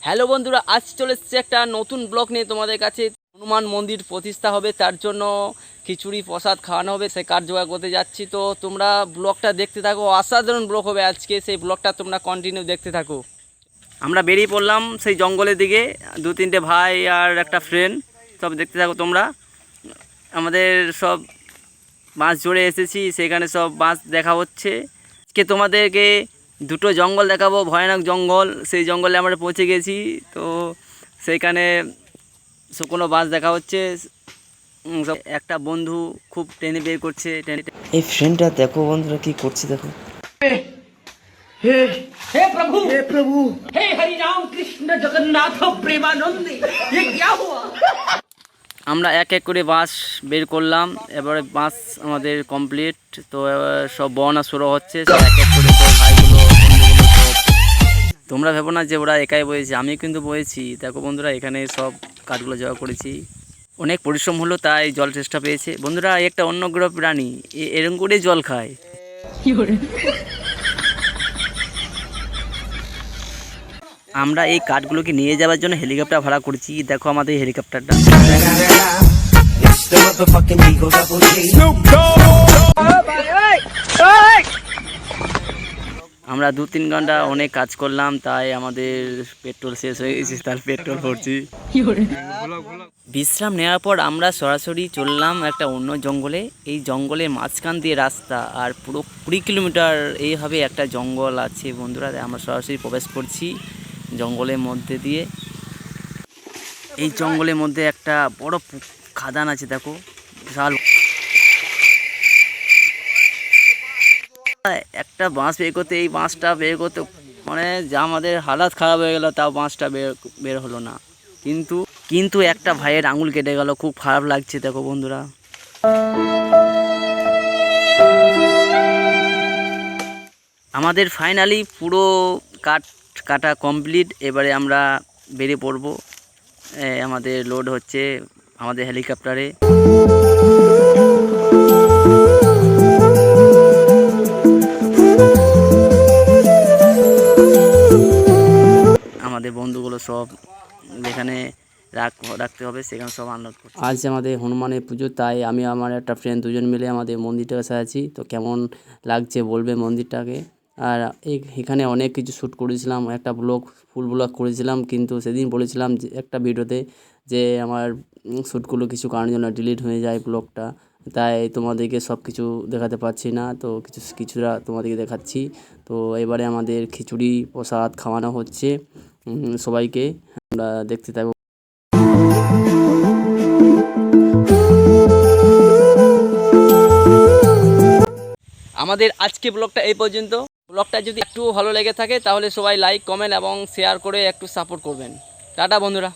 Hello বন্ধুরা, আজ চলে এসেছে একটা নতুন ব্লগ নিয়ে তোমাদের কাছে। হনুমান মন্দির প্রতিষ্ঠা হবে, তার জন্য খিচুড়ি প্রসাদ খাওয়ানো হবে, সে কার জোগাড় করতে যাচ্ছি। তো তোমরা ব্লগটা দেখতে থাকো, অসাধারণ ব্লগ হবে আজকে, সেই ব্লগটা তোমরা কন্টিনিউ দেখতে থাকো। আমরা বেরিয়ে পড়লাম সেই জঙ্গলের দিকে, 2-3টে ভাই আর একটা ফ্রেন্ড, সব দেখতে থাকো তোমরা। আমাদের সব বাঁশ জুড়ে এসেছি, সেখানে সব বাঁশ দেখা হচ্ছে। আজকে তোমাদেরকে দুটো জঙ্গল দেখাবো, ভয়ানক জঙ্গল। সেই জঙ্গলে আমরা পৌঁছে গেছি। তো সেইখানে শুকনো বাঁশ দেখা হচ্ছে। একটা বন্ধু খুব টেনে বের করছে, এই ফ্রেন্ডটা দেখো বন্ধুরা কি করছে দেখো। हे प्रभु हे हरि राम कृष्ण जगन्नाथ प्रेमानंद ये क्या हुआ। আমরা এক এক করে বাঁশ বের করলাম। এবারে বাঁশ আমাদের কমপ্লিট। তো সব বর্ণনা শুরু হচ্ছে, সব এক এক করে সব ভাইগুলো বন্ধুগুলো সব। তোমরা ভেবো না যে ওরা একাই বয়েছে, আমি কিন্তু বয়েছি। দেখো বন্ধুরা, এখানে সব কাঠগুলো জড়ো করেছি। অনেক পরিশ্রম হলো, তাই জল চেষ্টা পেয়েছে। বন্ধুরা, একটা অন্য গ্রহ প্রাণী, এরম করেই জল খায়। আমরা এই কাঠগুলোকে নিয়ে যাওয়ার জন্য হেলিকপ্টার ভাড়া করেছি। দেখো আমাদের হেলিকপ্টারটা। আমরা 2-3 ঘন্টা অনেক কাজ করলাম, তাই আমাদের পেট্রোল শেষ হয়ে গেছে, তার পেট্রোল ভরছি। বিশ্রাম নেওয়ার পর আমরা সরাসরি চললাম একটা অন্য জঙ্গলে। এই জঙ্গলের মাঝখান দিয়ে রাস্তা, আর পুরো 20 কিলোমিটার এইভাবে একটা জঙ্গল আছে বন্ধুরা। আমরা সরাসরি প্রবেশ করছি জঙ্গলের মধ্যে দিয়ে। এই জঙ্গলের মধ্যে একটা বড় খাদান আছে, দেখো বিশাল। একটা বাঁশ বের করতে, এই বাঁশটা বের করতে মানে যা আমাদের হালাত খারাপ হয়ে গেল, তাও বাঁশটা বের হলো না। কিন্তু একটা ভাইয়ের আঙুল কেটে গেল, খুব খারাপ লাগছে দেখো বন্ধুরা। আমাদের ফাইনালি পুরো কাটা কমপ্লিট। এবারে আমরা বেরিয়ে পড়বো। আমাদের লোড হচ্ছে আমাদের হেলিকপ্টারে। আমাদের বন্ধুগুলো সব যেখানে রাখতে হবে সেখানে সব আনলোড করছে। আজ আমাদের হনুমানের পুজো, তাই আমি আমার একটা ফ্রেন্ড দুজন মিলে আমাদের মন্দিরটা কাছে আছি। তো কেমন লাগছে বলবে মন্দিরটাকে। আর এখানে অনেক কিছু শ্যুট করেছিলাম, একটা ফুল ব্লগ করেছিলাম, কিন্তু সেদিন বলেছিলাম যে একটা ভিডিওতে যে আমার শ্যুটগুলো কিছু কারণের জন্য ডিলিট হয়ে যায় ব্লগটা, তাই তোমাদেরকে সব কিছু দেখাতে পারছি না। তো কিছুটা তোমাদেরকে দেখাচ্ছি। তো এবারে আমাদের খিচুড়ি প্রসাদ খাওয়ানো হচ্ছে সবাইকে, আমরা দেখতে থাকবো। আমাদের আজকে ব্লগটা এই পর্যন্ত। ব্লগটা যদি একটু ভালো লেগে থাকে তাহলে সবাই লাইক, কমেন্ট এবং শেয়ার করে একটু সাপোর্ট করবেন। টাটা বন্ধুরা।